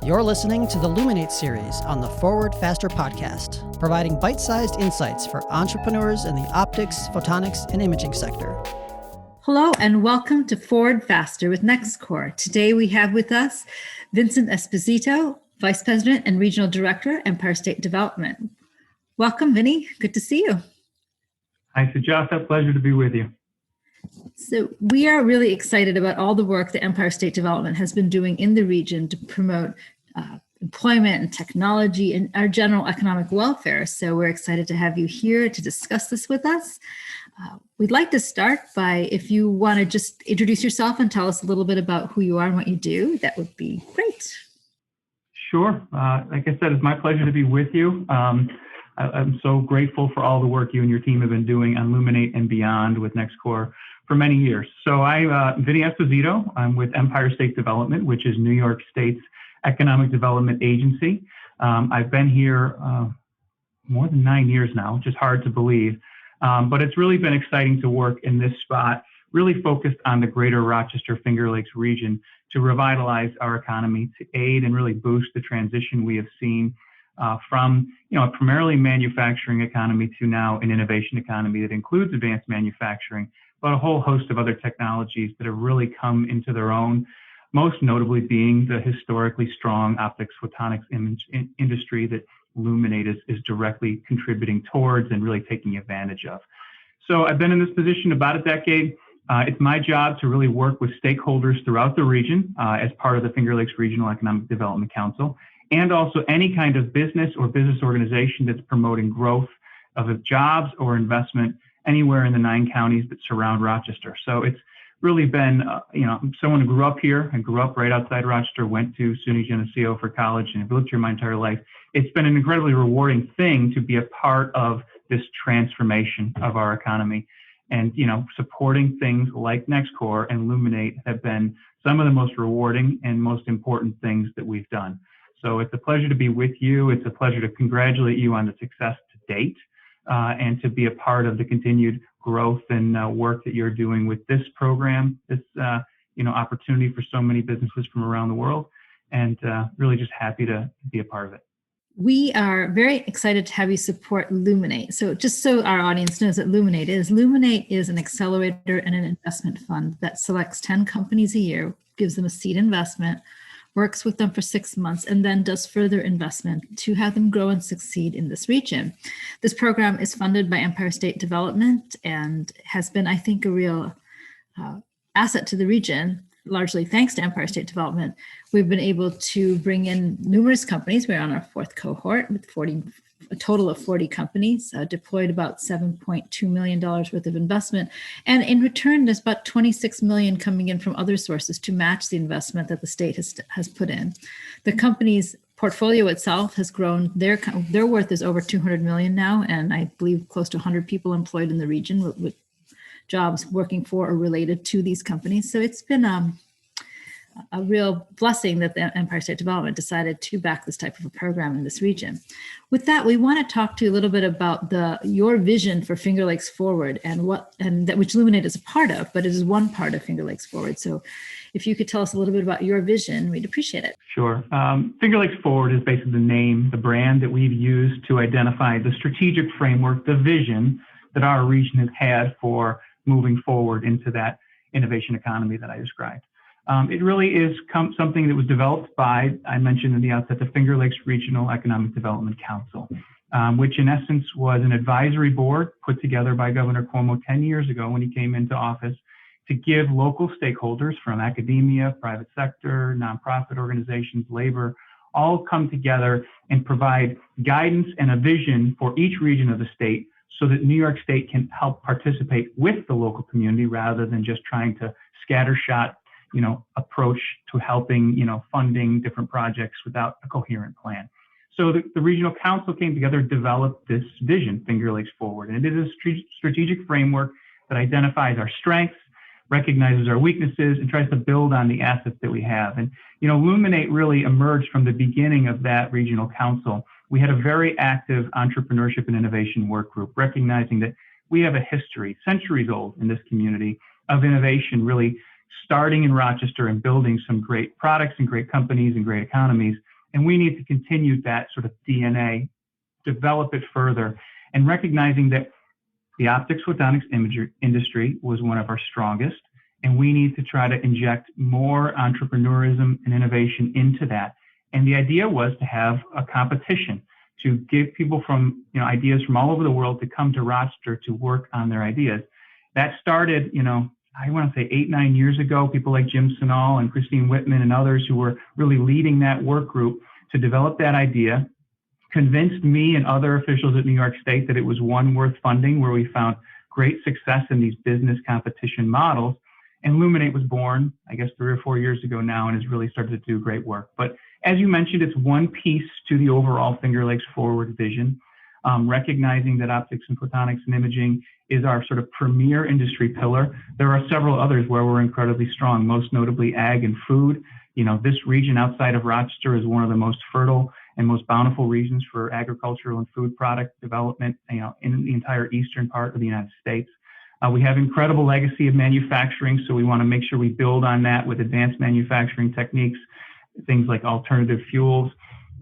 You're listening to the Luminate series on the Forward Faster podcast, providing bite-sized insights for entrepreneurs in the optics, photonics, and imaging sector. Hello and welcome to Forward Faster with NextCore. Today we have with us Vincent Esposito, Vice President and Regional Director, Empire State Development. Welcome, Vinny. Good to see you. Hi, Sujatha. Pleasure to be with you. So we are really excited about all the work that Empire State Development has been doing in the region to promote employment and technology and our general economic welfare. So we're excited to have you here to discuss this with us. We'd like to start by, if you want to just introduce yourself and tell us a little bit about who you are and what you do, that would be great. Sure. Like I said, it's my pleasure to be with you. I'm so grateful for all the work you and your team have been doing on Luminate and beyond with NextCore for many years. So I'm Vincent Esposito. I'm with Empire State Development, which is New York State's economic development agency. I've been here more than 9 years now, which is hard to believe. But it's really been exciting to work in this spot, really focused on the greater Rochester Finger Lakes region to revitalize our economy, to aid and really boost the transition we have seen from a primarily manufacturing economy to now an innovation economy that includes advanced manufacturing, but a whole host of other technologies that have really come into their own, most notably being the historically strong optics photonics industry that Luminate is directly contributing towards and really taking advantage of. So I've been in this position about a decade. It's my job to really work with stakeholders throughout the region as part of the Finger Lakes Regional Economic Development Council, and also any kind of business or business organization that's promoting growth of jobs or investment anywhere in the 9 counties that surround Rochester. So it's really been, someone who grew up here and grew up right outside Rochester, went to SUNY Geneseo for college and have lived here my entire life. It's been an incredibly rewarding thing to be a part of this transformation of our economy. And, supporting things like NextCore and Luminate have been some of the most rewarding and most important things that we've done. So it's a pleasure to be with you. It's a pleasure to congratulate you on the success to date and to be a part of the continued growth and work that you're doing with this program, this opportunity for so many businesses from around the world, and really just happy to be a part of it. We are very excited to have you support Luminate. So just so our audience knows what Luminate is an accelerator and an investment fund that selects 10 companies a year, gives them a seed investment, works with them for 6 months, and then does further investment to have them grow and succeed in this region. This program is funded by Empire State Development and has been, I think, a real asset to the region. Largely thanks to Empire State Development, we've been able to bring in numerous companies. We're on our 4th cohort with a total of 40 companies, deployed about $7.2 million worth of investment. And in return, there's about $26 million coming in from other sources to match the investment that the state has put in. The company's portfolio itself has grown. Their worth is over $200 million now, and I believe close to 100 people employed in the region with jobs working for or related to these companies. So it's been a real blessing that the Empire State Development decided to back this type of a program in this region. With that, we want to talk to you a little bit about your vision for Finger Lakes Forward and that which Luminate is a part of, but it is one part of Finger Lakes Forward. So if you could tell us a little bit about your vision, we'd appreciate it. Sure. Finger Lakes Forward is basically the name, the brand that we've used to identify the strategic framework, the vision that our region has had for moving forward into that innovation economy that I described. It really is something that was developed by, I mentioned in the outset, the Finger Lakes Regional Economic Development Council, which in essence was an advisory board put together by Governor Cuomo 10 years ago when he came into office to give local stakeholders from academia, private sector, nonprofit organizations, labor, all come together and provide guidance and a vision for each region of the state so that New York State can help participate with the local community rather than just trying to scattershot, approach to helping, funding different projects without a coherent plan. So the regional council came together, developed this vision, Finger Lakes Forward, and it is a strategic framework that identifies our strengths, recognizes our weaknesses, and tries to build on the assets that we have. And, Luminate really emerged from the beginning of that regional council. We had a very active entrepreneurship and innovation work group, recognizing that we have a history, centuries old in this community, of innovation really starting in Rochester and building some great products and great companies and great economies And we need to continue that sort of DNA, develop it further, and recognizing that the optics photonics imagery industry was one of our strongest, and we need to try to inject more entrepreneurism and innovation into that. And the idea was to have a competition to give people from, ideas from all over the world to come to Rochester to work on their ideas. That started, I want to say 8-9 years ago. People like Jim Sinal and Christine Whitman and others who were really leading that work group to develop that idea, convinced me and other officials at New York State that it was one worth funding, where we found great success in these business competition models. And Luminate was born, I guess, 3 or 4 years ago now, and has really started to do great work. But as you mentioned, it's one piece to the overall Finger Lakes Forward vision, recognizing that optics and photonics and imaging is our sort of premier industry pillar. There are several others where we're incredibly strong, most notably ag and food. This region outside of Rochester is one of the most fertile and most bountiful regions for agricultural and food product development, in the entire eastern part of the United States. We have incredible legacy of manufacturing, so we want to make sure we build on that with advanced manufacturing techniques, things like alternative fuels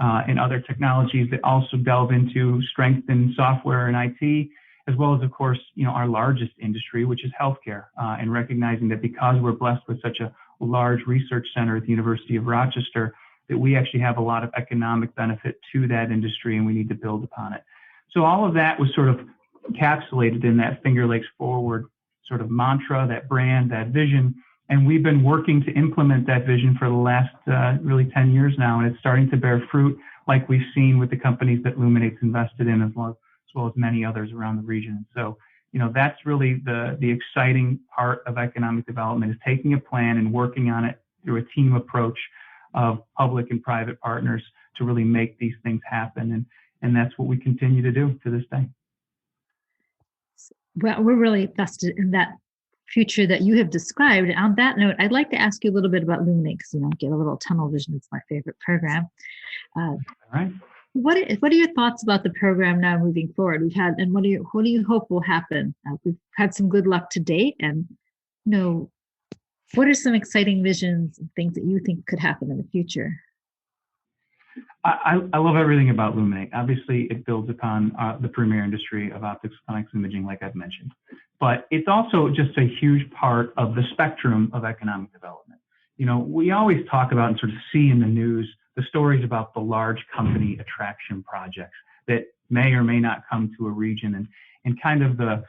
and other technologies that also delve into strength in software and IT, as well as, of course, our largest industry, which is healthcare, and recognizing that because we're blessed with such a large research center at the University of Rochester, that we actually have a lot of economic benefit to that industry, and we need to build upon it. So all of that was sort of encapsulated in that Finger Lakes Forward sort of mantra, that brand, that vision. And we've been working to implement that vision for the last really 10 years now, and it's starting to bear fruit, like we've seen with the companies that Luminate's invested in, as well as many others around the region. So, that's really the exciting part of economic development, is taking a plan and working on it through a team approach of public and private partners to really make these things happen. And that's what we continue to do to this day. Well, we're really vested in that future that you have described. On that note, I'd like to ask you a little bit about Luminate, because get a little tunnel vision. It's my favorite program. All right. What are your thoughts about the program now moving forward? What do you hope will happen? We've had some good luck to date, and what are some exciting visions and things that you think could happen in the future? I love everything about Luminate. Obviously, it builds upon the premier industry of optics, photonics, imaging, like I've mentioned. But it's also just a huge part of the spectrum of economic development. We always talk about and sort of see in the news the stories about the large company attraction projects that may or may not come to a region, and kind of the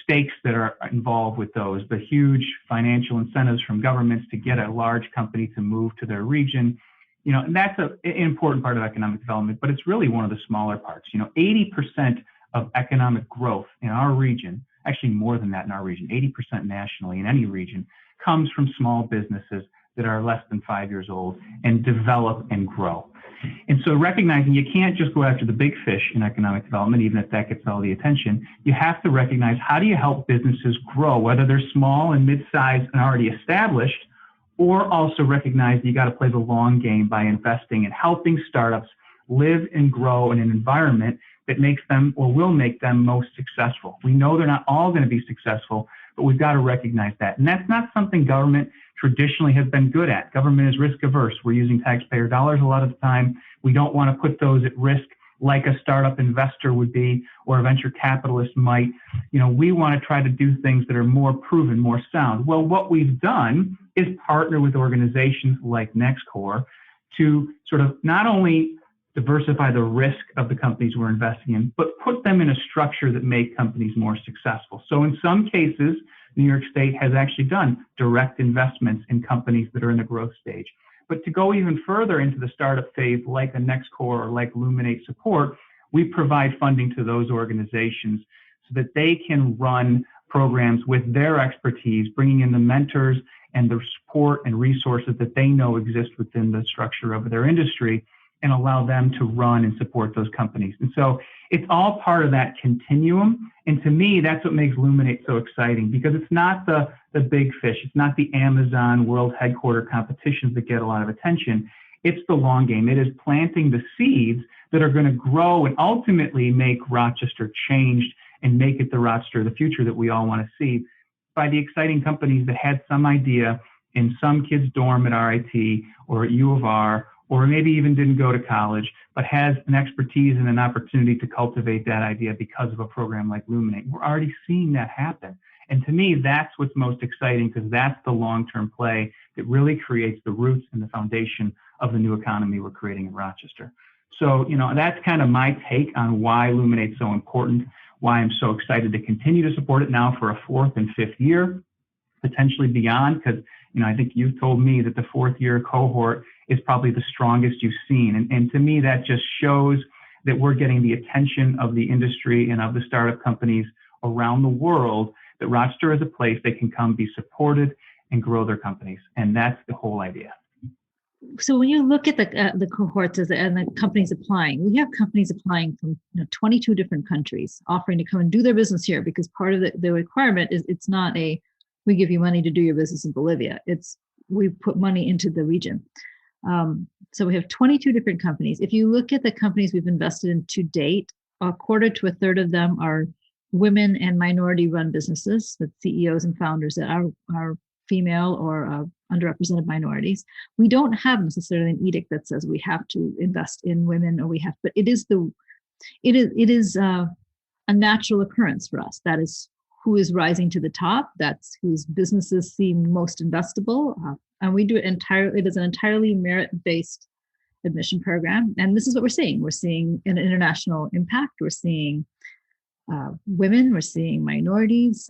stakes that are involved with those, the huge financial incentives from governments to get a large company to move to their region. And that's an important part of economic development, but it's really one of the smaller parts. 80% of economic growth in our region, actually more than that in our region, 80% nationally in any region, comes from small businesses that are less than 5 years old and develop and grow. And so recognizing you can't just go after the big fish in economic development, even if that gets all the attention, you have to recognize, how do you help businesses grow, whether they're small and mid-sized and already established, or also recognize that you got to play the long game by investing and helping startups live and grow in an environment that makes them or will make them most successful. We know they're not all going to be successful, but we've got to recognize that. And that's not something government traditionally has been good at. Government is risk averse. We're using taxpayer dollars a lot of the time. We don't want to put those at risk like a startup investor would be, or a venture capitalist might. We want to try to do things that are more proven, more sound. Well, what we've done is partner with organizations like NextCore to sort of not only diversify the risk of the companies we're investing in, but put them in a structure that make companies more successful. So in some cases, New York State has actually done direct investments in companies that are in the growth stage. But to go even further into the startup phase, like a NextCore or like Luminate support, we provide funding to those organizations so that they can run programs with their expertise, bringing in the mentors and the support and resources that they know exist within the structure of their industry, and allow them to run and support those companies. And so it's all part of that continuum. And to me, that's what makes Luminate so exciting, because it's not the big fish. It's not the Amazon world headquarter competitions that get a lot of attention. It's the long game. It is planting the seeds that are going to grow and ultimately make Rochester changed and make it the Rochester of the future that we all want to see, by the exciting companies that had some idea in some kid's dorm at RIT or at U of R or maybe even didn't go to college, but has an expertise and an opportunity to cultivate that idea because of a program like Luminate. We're already seeing that happen. And to me, that's what's most exciting, because that's the long-term play that really creates the roots and the foundation of the new economy we're creating in Rochester. So, that's kind of my take on why Luminate's so important, why I'm so excited to continue to support it now for a 4th and 5th year, potentially beyond, because, I think you've told me that the 4th year cohort is probably the strongest you've seen. And to me, that just shows that we're getting the attention of the industry and of the startup companies around the world, that Rochester is a place they can come be supported and grow their companies. And that's the whole idea. So when you look at the cohorts and the companies applying, we have companies applying from 22 different countries offering to come and do their business here, because part of the requirement is it's not we give you money to do your business in Bolivia. It's we put money into the region. So we have 22 different companies. If you look at the companies we've invested in to date, a quarter to a third of them are women and minority run businesses with CEOs and founders that are female or underrepresented minorities. We don't have necessarily an edict that says we have to invest in women, or but it is a natural occurrence for us. That is who is rising to the top. That's whose businesses seem most investable. And we do it entirely. It is an entirely merit-based admission program. And this is what we're seeing. We're seeing an international impact. We're seeing women. We're seeing minorities.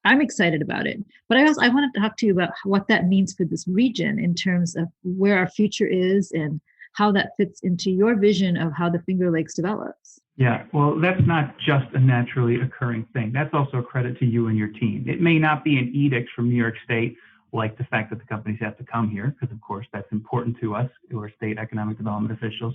I'm excited about it. But I want to talk to you about what that means for this region in terms of where our future is and how that fits into your vision of how the Finger Lakes develops. Yeah, well, that's not just a naturally occurring thing. That's also a credit to you and your team. It may not be an edict from New York State, like the fact that the companies have to come here, because of course that's important to us, who are state economic development officials.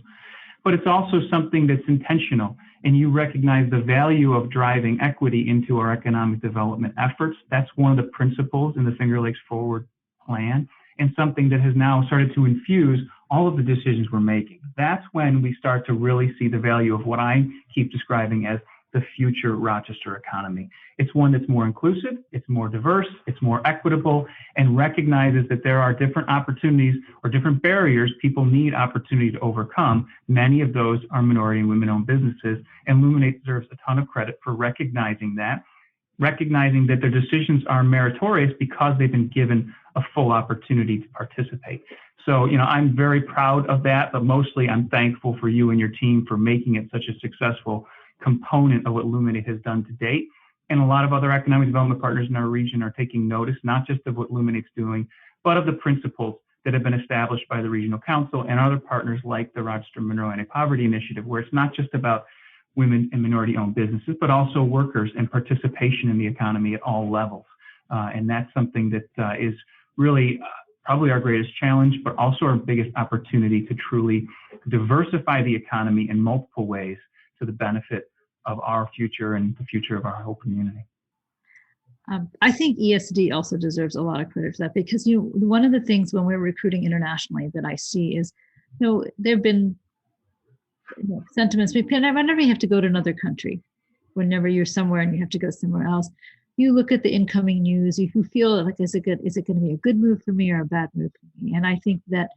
But it's also something that's intentional, and you recognize the value of driving equity into our economic development efforts. That's one of the principles in the Finger Lakes Forward plan, and something that has now started to infuse all of the decisions we're making. That's when we start to really see the value of what I keep describing as the future Rochester economy. It's one that's more inclusive, it's more diverse, it's more equitable, and recognizes that there are different opportunities or different barriers people need opportunity to overcome. Many of those are minority and women-owned businesses, and Luminate deserves a ton of credit for recognizing that their decisions are meritorious because they've been given a full opportunity to participate. So, I'm very proud of that, but mostly I'm thankful for you and your team for making it such a successful component of what Luminate has done to date. And a lot of other economic development partners in our region are taking notice, not just of what Luminate's doing, but of the principles that have been established by the Regional Council and other partners like the Rochester Monroe Anti-Poverty Initiative, where it's not just about women and minority-owned businesses, but also workers and participation in the economy at all levels. And that's something that is really probably our greatest challenge, but also our biggest opportunity to truly diversify the economy in multiple ways to the benefit of our future and the future of our whole community. I think ESD also deserves a lot of credit for that, because one of the things when we're recruiting internationally that I see is, there have been sentiments. Whenever you have to go to another country, whenever you're somewhere and you have to go somewhere else, you look at the incoming news. You feel like, is it going to be a good move for me or a bad move for me? And I think that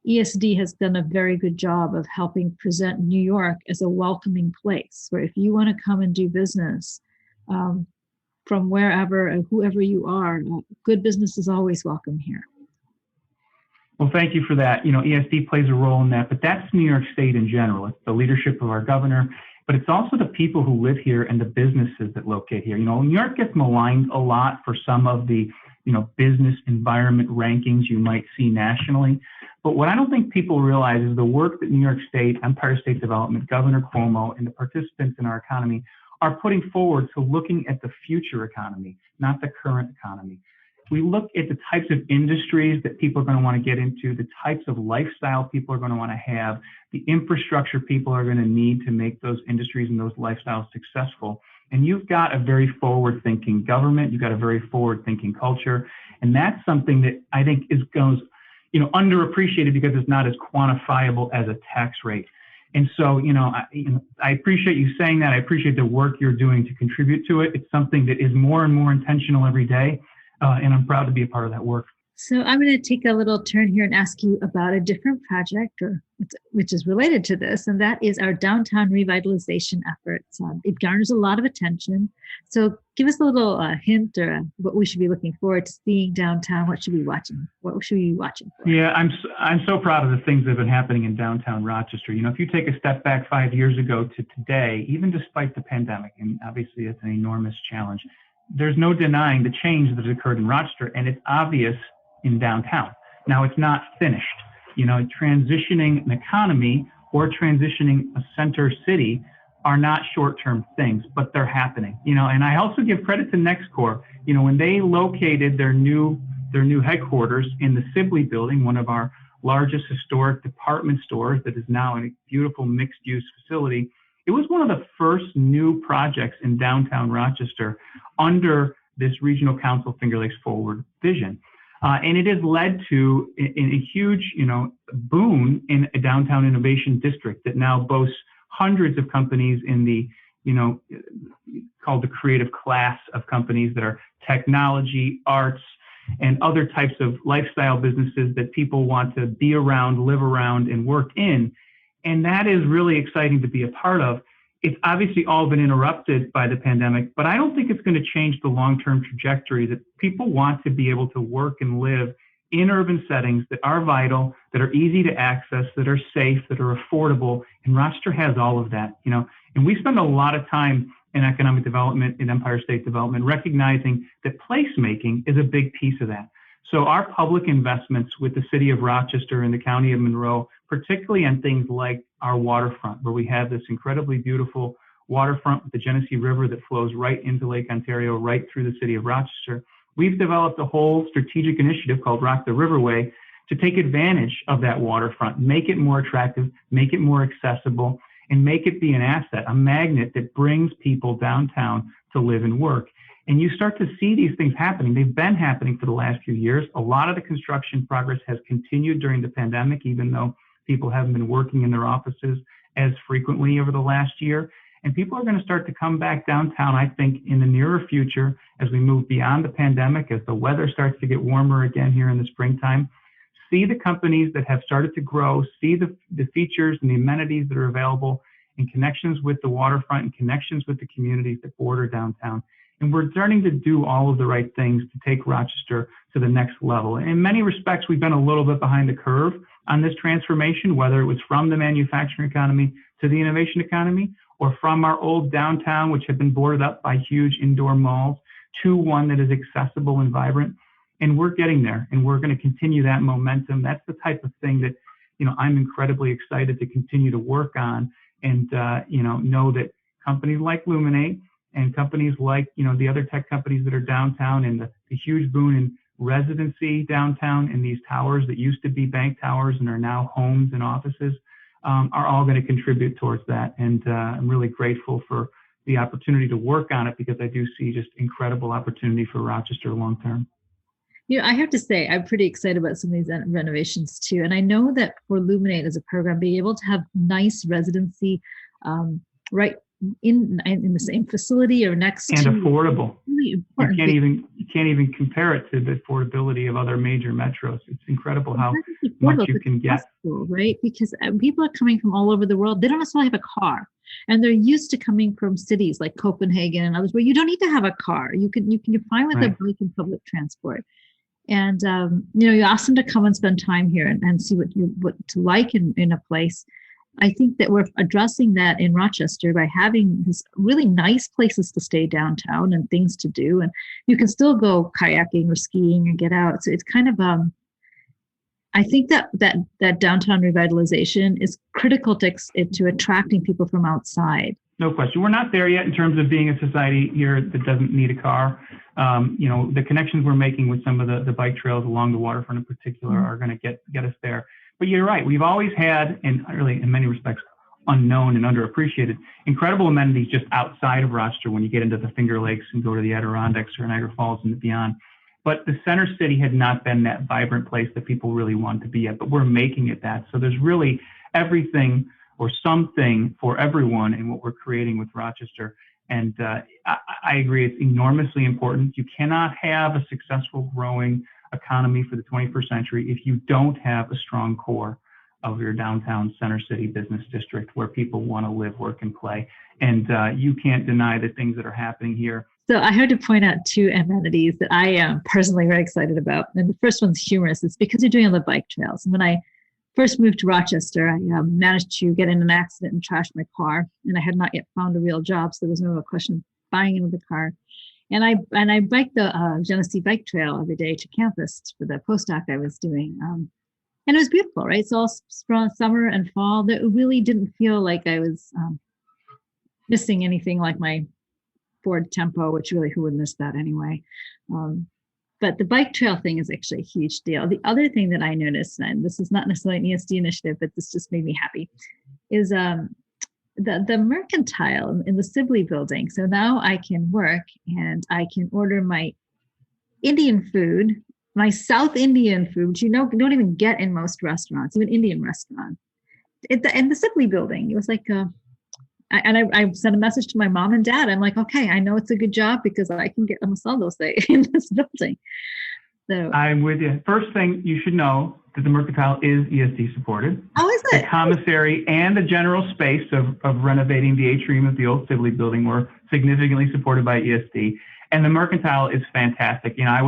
ESD has done a very good job of helping present New York as a welcoming place where if you want to come and do business from wherever and whoever you are, good business is always welcome here. Well, thank you for that. ESD plays a role in that, but that's New York State in general. It's the leadership of our governor, but it's also the people who live here and the businesses that locate here. New York gets maligned a lot for some of the, business environment rankings you might see nationally. But what I don't think people realize is the work that New York State, Empire State Development, Governor Cuomo, and the participants in our economy are putting forward to looking at the future economy, not the current economy. We look at the types of industries that people are going to want to get into, the types of lifestyle people are going to want to have, the infrastructure people are going to need to make those industries and those lifestyles successful. And you've got a very forward-thinking government, you've got a very forward-thinking culture, and that's something that I think goes underappreciated because it's not as quantifiable as a tax rate. And so, I appreciate you saying that. I appreciate the work you're doing to contribute to it. It's something that is more and more intentional every day. And I'm proud to be a part of that work. So I'm going to take a little turn here and ask you about a different project, which is related to this, and that is our downtown revitalization efforts. It garners a lot of attention. So give us a little hint or what we should be looking forward to seeing downtown. What should we be watching? What should we be watching for? Yeah, I'm so proud of the things that have been happening in downtown Rochester. If you take a step back 5 years ago to today, even despite the pandemic, and obviously it's an enormous challenge, there's no denying the change that has occurred in Rochester, and it's obvious in downtown. Now, it's not finished. Transitioning an economy or transitioning a center city are not short-term things, but they're happening. And I also give credit to NextCore. When they located their new headquarters in the Sibley building, one of our largest historic department stores that is now in a beautiful mixed-use facility, it was one of the first new projects in downtown Rochester under this regional council Finger Lakes Forward vision. And it has led to a huge, boon in a downtown innovation district that now boasts hundreds of companies in the, called the creative class of companies that are technology, arts, and other types of lifestyle businesses that people want to be around, live around, and work in. And that is really exciting to be a part of. It's obviously all been interrupted by the pandemic, but I don't think it's going to change the long-term trajectory that people want to be able to work and live in urban settings that are vital, that are easy to access, that are safe, that are affordable. And Rochester has all of that, and we spend a lot of time in economic development, in Empire State development, recognizing that placemaking is a big piece of that. So our public investments with the city of Rochester and the county of Monroe, particularly on things like our waterfront, where we have this incredibly beautiful waterfront with the Genesee River that flows right into Lake Ontario, right through the city of Rochester. We've developed a whole strategic initiative called Rock the Riverway to take advantage of that waterfront, make it more attractive, make it more accessible, and make it be an asset, a magnet that brings people downtown to live and work. And you start to see these things happening. They've been happening for the last few years. A lot of the construction progress has continued during the pandemic, even though people haven't been working in their offices as frequently over the last year. And people are going to start to come back downtown, I think, in the nearer future as we move beyond the pandemic, as the weather starts to get warmer again here in the springtime. See the companies that have started to grow, see the features and the amenities that are available in connections with the waterfront and connections with the communities that border downtown. And we're starting to do all of the right things to take Rochester to the next level. And in many respects, we've been a little bit behind the curve on this transformation, whether it was from the manufacturing economy to the innovation economy, or from our old downtown, which had been boarded up by huge indoor malls, to one that is accessible and vibrant. And we're getting there, and we're going to continue that momentum. That's the type of thing that, I'm incredibly excited to continue to work on, and know that companies like Luminate and companies like, the other tech companies that are downtown, and the huge boom in residency downtown in these towers that used to be bank towers and are now homes and offices, are all going to contribute towards that. And I'm really grateful for the opportunity to work on it, because I do see just incredible opportunity for Rochester long term. I have to say, I'm pretty excited about some of these renovations too. And I know that for Luminate as a program, being able to have nice residency right in the same facility or next and to affordable. Really important. You can't even compare it to the affordability of other major metros. It's incredible how much you can get. Right? Because people are coming from all over the world. They don't necessarily have a car, and they're used to coming from cities like Copenhagen and others where you don't need to have a car. You can find with a bike and public transport. And you ask them to come and spend time here and see what to like in a place. I think that we're addressing that in Rochester by having these really nice places to stay downtown and things to do. And you can still go kayaking or skiing and get out. So it's kind of, I think that downtown revitalization is critical to attracting people from outside. No question. We're not there yet in terms of being a society here that doesn't need a car. The connections we're making with some of the bike trails along the waterfront in particular are going to get us there. But you're right. We've always had, and really in many respects, unknown and underappreciated, incredible amenities just outside of Rochester when you get into the Finger Lakes and go to the Adirondacks or Niagara Falls and beyond. But the center city had not been that vibrant place that people really want to be at, but we're making it that. So there's really everything or something for everyone in what we're creating with Rochester. And I agree, it's enormously important. You cannot have a successful, growing, economy for the 21st century if you don't have a strong core of your downtown center city business district where people want to live, work, and play. And you can't deny the things that are happening here. So I had to point out two amenities that I am personally very excited about. And the first one's humorous. It's because you're doing all the bike trails. And when I first moved to Rochester, I managed to get in an accident and trash my car. And I had not yet found a real job, so there was no real question of buying another car. And I biked the Genesee Bike Trail every day to campus for the postdoc I was doing. And it was beautiful, right? So all summer and fall, that really didn't feel like I was missing anything like my Ford Tempo, which really, who would miss that anyway? But the bike trail thing is actually a huge deal. The other thing that I noticed, and this is not necessarily an ESD initiative, but this just made me happy, is the Mercantile in the Sibley building. So now I can work and I can order my Indian food, my South Indian food, which you don't even get in most restaurants, even Indian restaurants, in the Sibley building. It was like, I sent a message to my mom and dad. I'm like, okay, I know it's a good job because I can get almost all those things in this building. So I'm with you. First thing you should know that the Mercantile is ESD supported. how is The it? commissary and the general space of renovating the atrium of the old Sibley building were significantly supported by ESD. And the Mercantile is fantastic. You know, I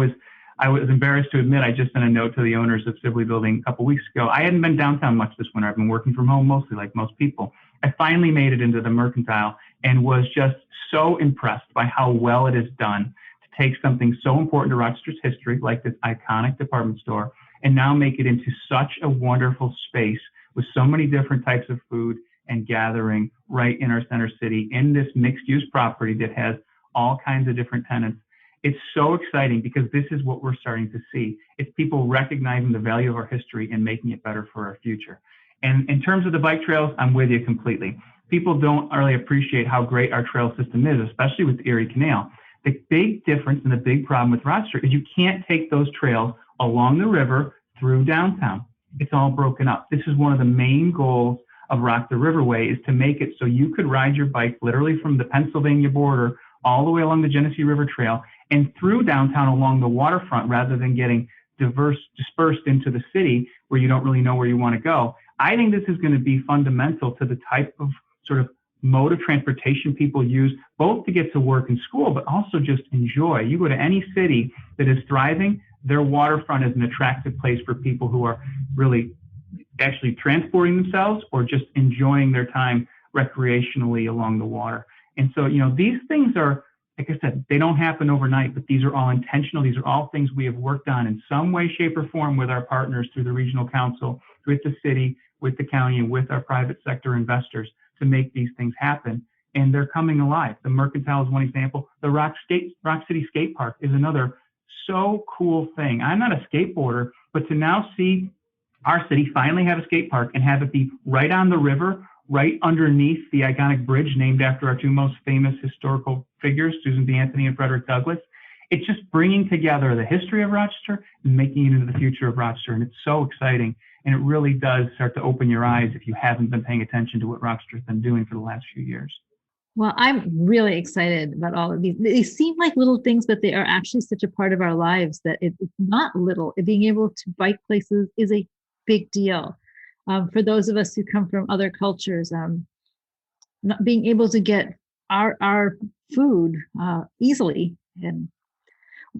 was embarrassed to admit I just sent a note to the owners of Sibley building a couple weeks ago. I hadn't been downtown much this winter. I've been working from home mostly, like most people. I finally made it into the Mercantile and was just so impressed by how well it is done to take something so important to Rochester's history, like this iconic department store, and now make it into such a wonderful space with so many different types of food and gathering right in our center city in this mixed-use property that has all kinds of different tenants. It's so exciting because this is what we're starting to see. It's people recognizing the value of our history and making it better for our future. And in terms of the bike trails, I'm with you completely. People don't really appreciate how great our trail system is, especially with the Erie Canal. The big difference and the big problem with Rochester is you can't take those trails along the river through downtown. It's all broken up. This is one of the main goals of Rock the Riverway, is to make it so you could ride your bike literally from the Pennsylvania border all the way along the Genesee River Trail and through downtown along the waterfront, rather than getting dispersed into the city where you don't really know where you want to go. I think this is going to be fundamental to the type of sort of mode of transportation people use, both to get to work and school, but also just enjoy. You go to any city that is thriving, their waterfront is an attractive place for people who are really actually transporting themselves or just enjoying their time recreationally along the water. And so, you know, these things are, like I said, they don't happen overnight, but these are all intentional. These are all things we have worked on in some way, shape, or form with our partners through the regional council, with the city, with the county, and with our private sector investors to make these things happen. And they're coming alive. The Mercantile is one example. The Rock City Skate Park is another so cool thing. I'm not a skateboarder, but to now see our city finally have a skate park and have it be right on the river, right underneath the iconic bridge named after our two most famous historical figures, Susan B. Anthony and Frederick Douglass. It's just bringing together the history of Rochester and making it into the future of Rochester. And it's so exciting. And it really does start to open your eyes if you haven't been paying attention to what Rochester's been doing for the last few years. Well, I'm really excited about all of these. They seem like little things, but they are actually such a part of our lives that it's not little. Being able to bike places is a big deal. For those of us who come from other cultures, not being able to get our food easily. And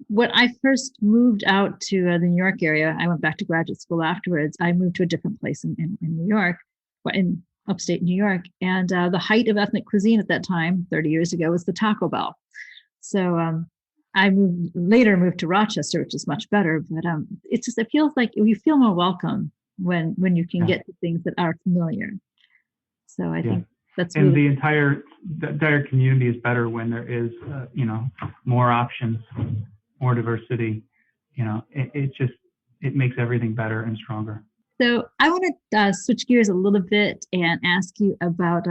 when I first moved out to the New York area, I went back to graduate school afterwards. I moved to a different place in New York, in upstate New York. And the height of ethnic cuisine at that time, 30 years ago, was the Taco Bell. So I later moved to Rochester, which is much better. But it feels like you feel more welcome when you can get to things that are familiar. So I think that's and really, the entire community is better when there is more options, more diversity. It makes everything better and stronger. so I want to switch gears a little bit and ask you about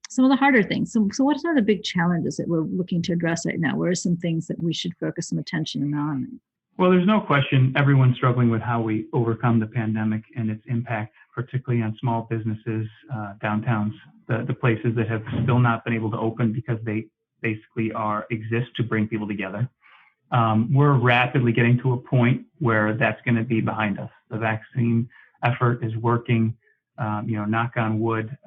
some of the harder things. So what are some of the big challenges that we're looking to address right now? What are some things that we should focus some attention on? Well, there's no question everyone's struggling with how we overcome the pandemic and its impact, particularly on small businesses, downtowns, the places that have still not been able to open because they basically exist to bring people together. We're rapidly getting to a point where that's going to be behind us. The vaccine effort is working. Knock on wood,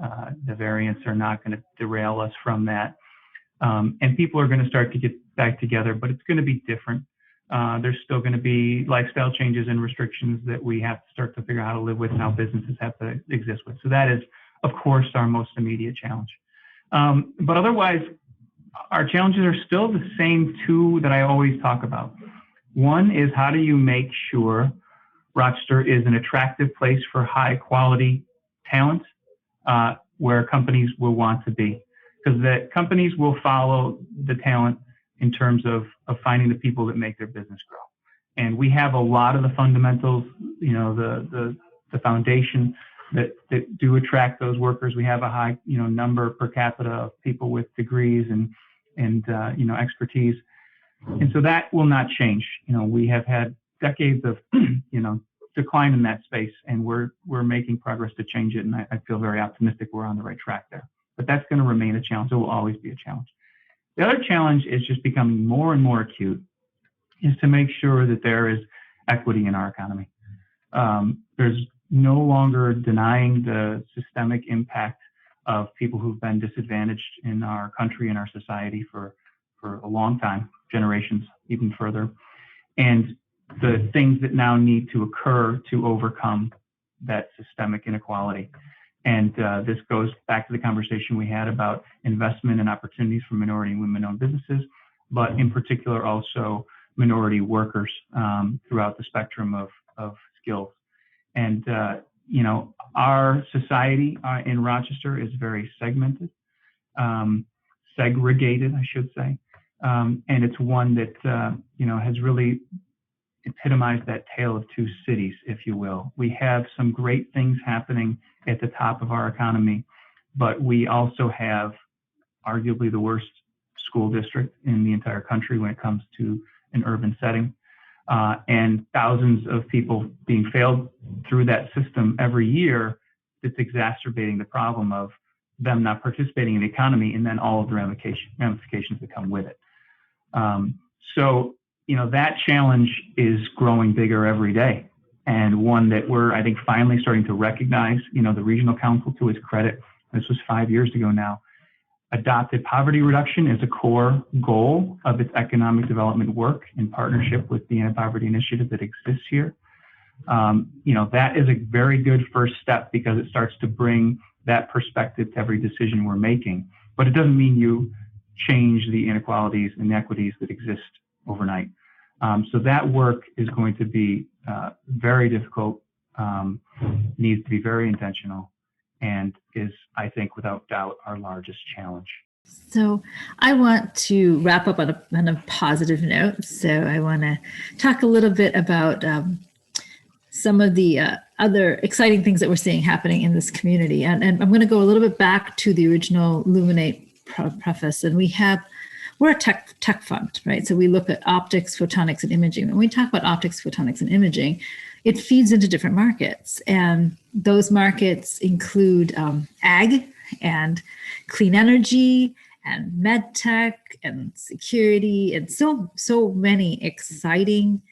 the variants are not going to derail us from that. And people are going to start to get back together, but it's going to be different. There's still going to be lifestyle changes and restrictions that we have to start to figure out how to live with and how businesses have to exist with. So that is, of course, our most immediate challenge. But otherwise, our challenges are still the same two that I always talk about. One is, how do you make sure Rochester is an attractive place for high quality talent where companies will want to be? Because the companies will follow the talent in terms of finding the people that make their business grow. And we have a lot of the fundamentals, the foundation that do attract those workers. We have a high, number per capita of people with degrees and expertise. And so that will not change. We have had decades of, decline in that space, and we're making progress to change it. And I feel very optimistic we're on the right track there. But that's going to remain a challenge. It will always be a challenge. The other challenge is just becoming more and more acute, is to make sure that there is equity in our economy. There's no longer denying the systemic impact of people who've been disadvantaged in our country and our society for a long time, generations, even further. And the things that now need to occur to overcome that systemic inequality. And this goes back to the conversation we had about investment and opportunities for minority and women-owned businesses, but in particular also minority workers throughout the spectrum of skills. And, our society in Rochester is very segmented, segregated, I should say. And it's one that, has really epitomized that tale of two cities, if you will. We have some great things happening at the top of our economy, but we also have arguably the worst school district in the entire country when it comes to an urban setting, and thousands of people being failed through that system every year. That's exacerbating the problem of them not participating in the economy, and then all of the ramifications that come with it. So that challenge is growing bigger every day, and one that we're, I think, finally starting to recognize. The Regional Council, to its credit, this was 5 years ago now, adopted poverty reduction as a core goal of its economic development work in partnership with the Anti-Poverty Initiative that exists here. That is a very good first step, because it starts to bring that perspective to every decision we're making. But it doesn't mean you change the inequalities and inequities that exist overnight. So that work is going to be very difficult, needs to be very intentional, and is, I think, without doubt, our largest challenge. So I want to wrap up on a positive note. So I want to talk a little bit about some of the other exciting things that we're seeing happening in this community. And I'm going to go a little bit back to the original Luminate preface. And we're a tech fund, right? So we look at optics, photonics, and imaging. When we talk about optics, photonics, and imaging, it feeds into different markets. And those markets include ag and clean energy and med tech and security, and so many exciting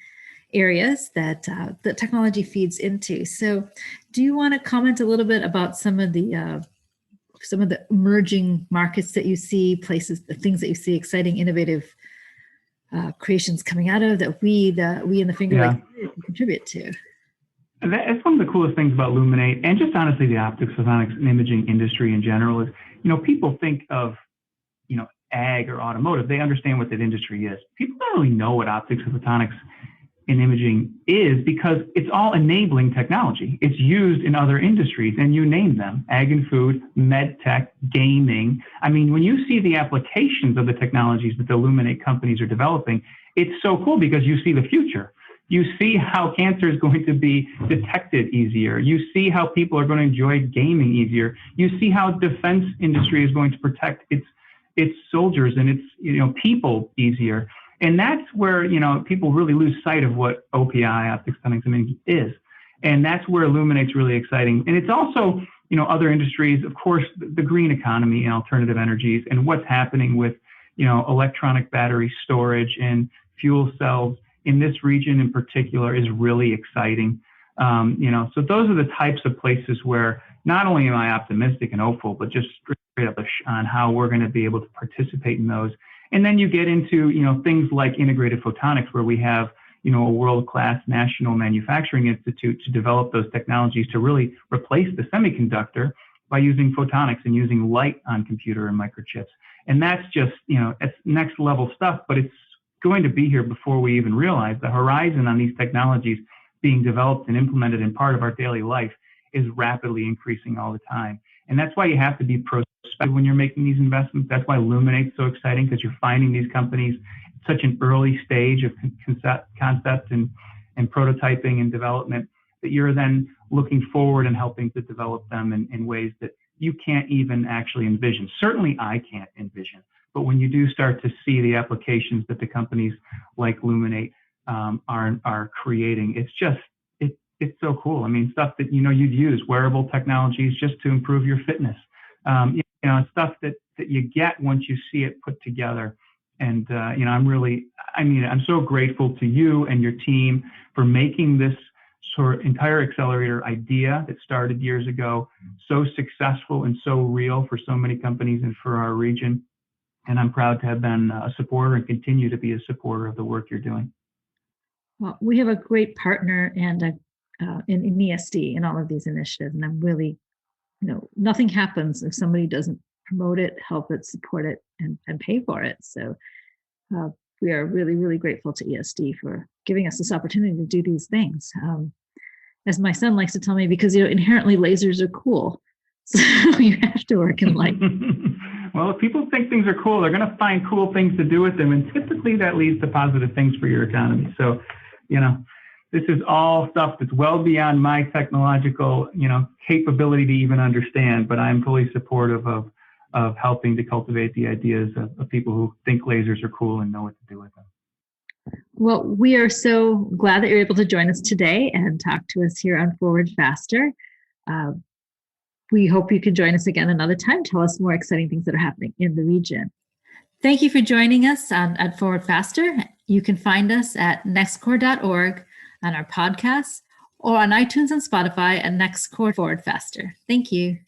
areas that the technology feeds into. So do you want to comment a little bit about some of the emerging markets that you see, places, the things that you see, exciting, innovative creations coming out of that we in the Finger Lakes can contribute to? That's one of the coolest things about Luminate, and just honestly the optics, photonics, and imaging industry in general is, people think of, ag or automotive. They understand what that industry is. People don't really know what optics and photonics and imaging is, because it's all enabling technology. It's used in other industries, and you name them: ag and food, med tech, gaming. I mean, when you see the applications of the technologies that the Luminate companies are developing, it's so cool, because you see the future. You see how cancer is going to be detected easier. You see how people are going to enjoy gaming easier. You see how defense industry is going to protect its soldiers and its people easier. And that's where people really lose sight of what OPI, optics, photonics, and imaging is. And that's where Luminate's really exciting. And it's also other industries, of course, the green economy and alternative energies, and what's happening with electronic battery storage and fuel cells in this region in particular is really exciting. So those are the types of places where not only am I optimistic and hopeful, but just straight up on how we're going to be able to participate in those. And then you get into, things like integrated photonics, where we have, a world-class national manufacturing institute to develop those technologies to really replace the semiconductor by using photonics and using light on computer and microchips. And that's just, it's next level stuff, but it's going to be here before we even realize. The horizon on these technologies being developed and implemented in part of our daily life is rapidly increasing all the time. And that's why you have to be prospective when you're making these investments. That's why Luminate's so exciting, because you're finding these companies at such an early stage of concept and prototyping and development, that you're then looking forward and helping to develop them in ways that you can't even actually envision. Certainly I can't envision. But when you do start to see the applications that the companies like Luminate are creating, it's so cool. I mean, stuff that you'd use, wearable technologies just to improve your fitness. Stuff that you get once you see it put together. And I'm so grateful to you and your team for making this sort of entire accelerator idea that started years ago so successful and so real for so many companies and for our region. And I'm proud to have been a supporter and continue to be a supporter of the work you're doing. Well, we have a great partner and in ESD in all of these initiatives. And I'm really, nothing happens if somebody doesn't promote it, help it, support it, and pay for it. So we are really, really grateful to ESD for giving us this opportunity to do these things. As my son likes to tell me, because inherently lasers are cool. So you have to work in light. Well, if people think things are cool, they're going to find cool things to do with them. And typically that leads to positive things for your economy. So, this is all stuff that's well beyond my technological, capability to even understand, but I'm fully supportive of helping to cultivate the ideas of people who think lasers are cool and know what to do with them. Well, we are so glad that you're able to join us today and talk to us here on Forward Faster. We hope you can join us again another time. Tell us more exciting things that are happening in the region. Thank you for joining us at Forward Faster. You can find us at nextcore.org on our podcasts or on iTunes and Spotify at NextCore Forward Faster. Thank you.